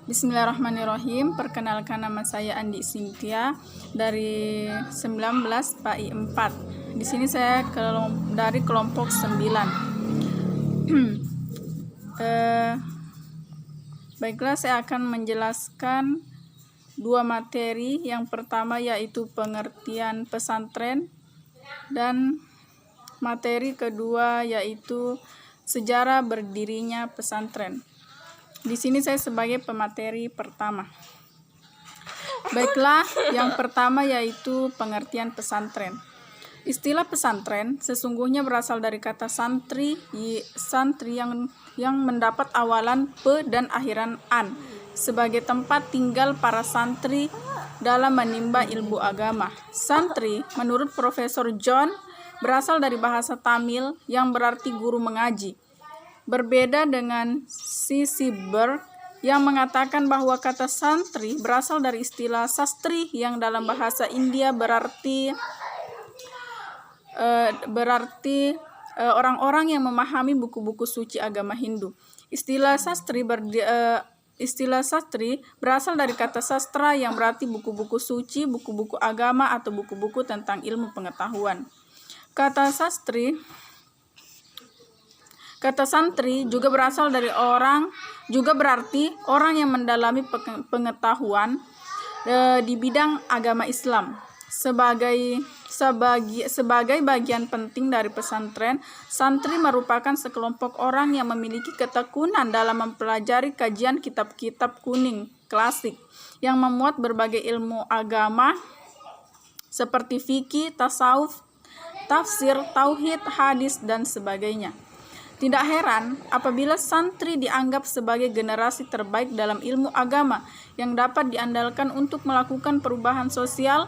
Bismillahirrahmanirrahim. Perkenalkan, nama saya Andi Cynthia dari 19 PAI 4. Di sini saya dari kelompok 9. Baiklah, saya akan menjelaskan dua materi. Yang pertama yaitu pengertian pesantren, dan materi kedua yaitu sejarah berdirinya pesantren. Di sini saya sebagai pemateri pertama. Baiklah, yang pertama yaitu pengertian pesantren. Istilah pesantren sesungguhnya berasal dari kata santri yang mendapat awalan pe dan akhiran an, sebagai tempat tinggal para santri dalam menimba ilmu agama. Santri, menurut Profesor John, berasal dari bahasa Tamil yang berarti guru mengaji. Berbeda dengan C.C. Berg yang mengatakan bahwa kata santri berasal dari istilah sastri yang dalam bahasa India berarti orang-orang yang memahami buku-buku suci agama Hindu. Istilah sastri berasal dari kata sastra yang berarti buku-buku suci, buku-buku agama, atau buku-buku tentang ilmu pengetahuan. Kata santri juga berasal dari berarti orang yang mendalami pengetahuan di bidang agama Islam. Sebagai bagian penting dari pesantren, santri merupakan sekelompok orang yang memiliki ketekunan dalam mempelajari kajian kitab-kitab kuning klasik yang memuat berbagai ilmu agama seperti fikih, tasawuf, tafsir, tauhid, hadis, dan sebagainya. Tidak heran apabila santri dianggap sebagai generasi terbaik dalam ilmu agama yang dapat diandalkan untuk melakukan perubahan sosial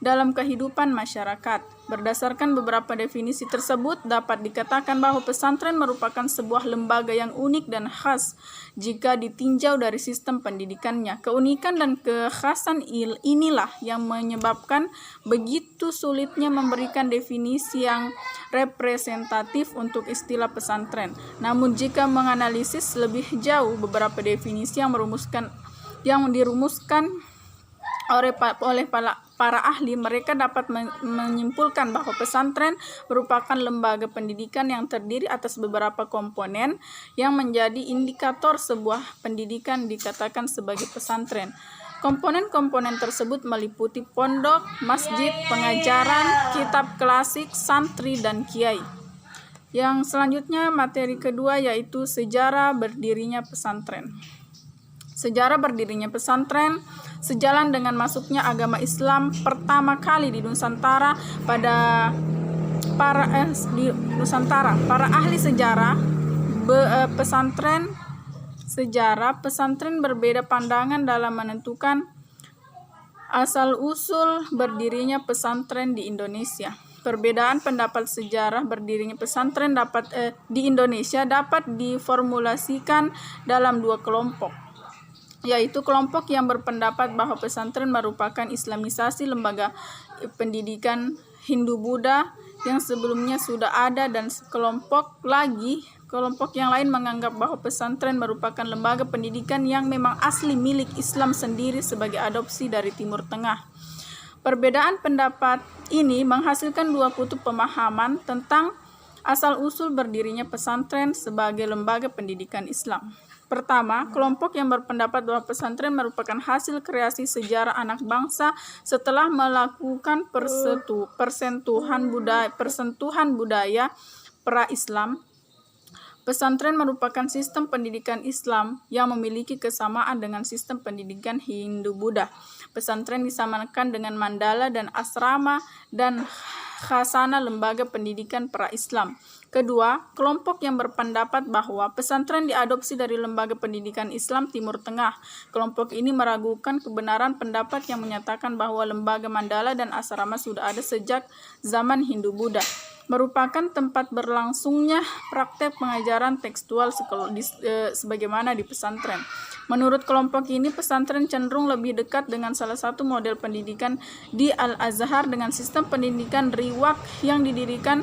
dalam kehidupan masyarakat. Berdasarkan beberapa definisi tersebut, dapat dikatakan bahwa pesantren merupakan sebuah lembaga yang unik dan khas jika ditinjau dari sistem pendidikannya. Keunikan dan kekhasan inilah yang menyebabkan begitu sulitnya memberikan definisi yang representatif untuk istilah pesantren. Namun jika menganalisis lebih jauh beberapa definisi yang dirumuskan oleh para ahli, mereka dapat menyimpulkan bahwa pesantren merupakan lembaga pendidikan yang terdiri atas beberapa komponen yang menjadi indikator sebuah pendidikan dikatakan sebagai pesantren. Komponen-komponen tersebut meliputi pondok, masjid, pengajaran, kitab klasik, santri, dan kiai. Yang selanjutnya materi kedua yaitu sejarah berdirinya pesantren. Sejarah berdirinya pesantren sejalan dengan masuknya agama Islam pertama kali di Nusantara para ahli sejarah pesantren berbeda pandangan dalam menentukan asal-usul berdirinya pesantren di Indonesia. Perbedaan pendapat sejarah berdirinya pesantren di Indonesia dapat diformulasikan dalam dua kelompok, yaitu kelompok yang berpendapat bahwa pesantren merupakan islamisasi lembaga pendidikan Hindu-Buddha yang sebelumnya sudah ada, dan kelompok yang lain menganggap bahwa pesantren merupakan lembaga pendidikan yang memang asli milik Islam sendiri sebagai adopsi dari Timur Tengah. Perbedaan pendapat ini menghasilkan dua kutub pemahaman tentang asal-usul berdirinya pesantren sebagai lembaga pendidikan Islam. Pertama, kelompok yang berpendapat bahwa pesantren merupakan hasil kreasi sejarah anak bangsa setelah melakukan persentuhan budaya pra-Islam. Pesantren merupakan sistem pendidikan Islam yang memiliki kesamaan dengan sistem pendidikan Hindu-Buddha. Pesantren disamakan dengan mandala dan asrama dan khasana lembaga pendidikan pra-Islam. Kedua, kelompok yang berpendapat bahwa pesantren diadopsi dari lembaga pendidikan Islam Timur Tengah. Kelompok ini meragukan kebenaran pendapat yang menyatakan bahwa lembaga mandala dan asrama sudah ada sejak zaman Hindu-Buddha, merupakan tempat berlangsungnya praktek pengajaran tekstual sebagaimana di pesantren. Menurut kelompok ini, pesantren cenderung lebih dekat dengan salah satu model pendidikan di Al-Azhar dengan sistem pendidikan riwak yang didirikan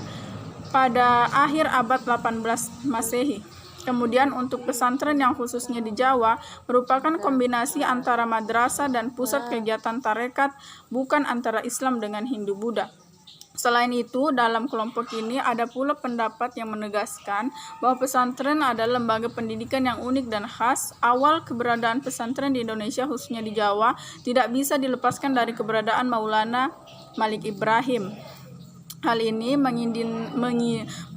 pada akhir abad 18 Masehi. Kemudian untuk pesantren yang khususnya di Jawa merupakan kombinasi antara madrasah dan pusat kegiatan tarekat, bukan antara Islam dengan Hindu-Buddha. Selain itu, dalam kelompok ini ada pula pendapat yang menegaskan bahwa pesantren adalah lembaga pendidikan yang unik dan khas. Awal keberadaan pesantren di Indonesia, khususnya di Jawa, tidak bisa dilepaskan dari keberadaan Maulana Malik Ibrahim. Hal ini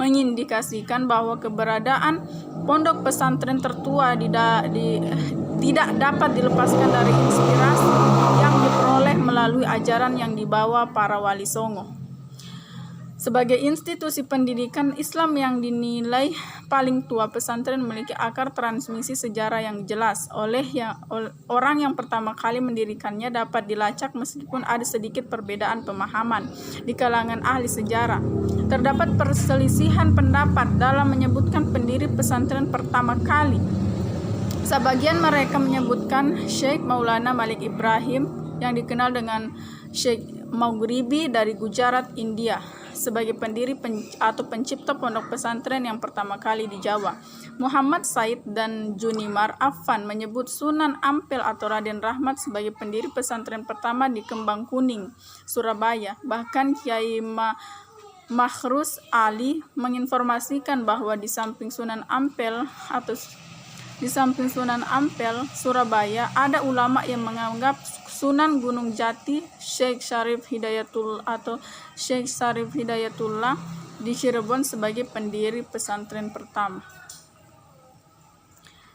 mengindikasikan bahwa keberadaan pondok pesantren tertua tidak dapat dilepaskan dari inspirasi yang diperoleh melalui ajaran yang dibawa para wali songo. Sebagai institusi pendidikan Islam yang dinilai paling tua, pesantren memiliki akar transmisi sejarah yang jelas. Orang yang pertama kali mendirikannya dapat dilacak meskipun ada sedikit perbedaan pemahaman di kalangan ahli sejarah. Terdapat perselisihan pendapat dalam menyebutkan pendiri pesantren pertama kali. Sebagian mereka menyebutkan Syekh Maulana Malik Ibrahim yang dikenal dengan Syekh Maghribi dari Gujarat, India, sebagai pendiri atau pencipta pondok pesantren yang pertama kali di Jawa. Muhammad Said dan Junimar Affan menyebut Sunan Ampel atau Raden Rahmat sebagai pendiri pesantren pertama di Kembang Kuning, Surabaya. Bahkan Kiai Makhrus Ali menginformasikan bahwa di samping Sunan Ampel, Surabaya, ada ulama yang menganggap Sunan Gunung Jati, Syekh Syarif Hidayatullah di Cirebon sebagai pendiri pesantren pertama.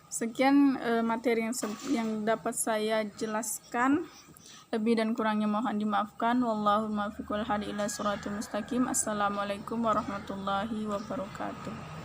Sekian materi yang dapat saya jelaskan. Lebih dan kurangnya mohon dimaafkan. Wallahu muwaffiq wal hadi ila siratal mustaqim. Assalamualaikum warahmatullahi wabarakatuh.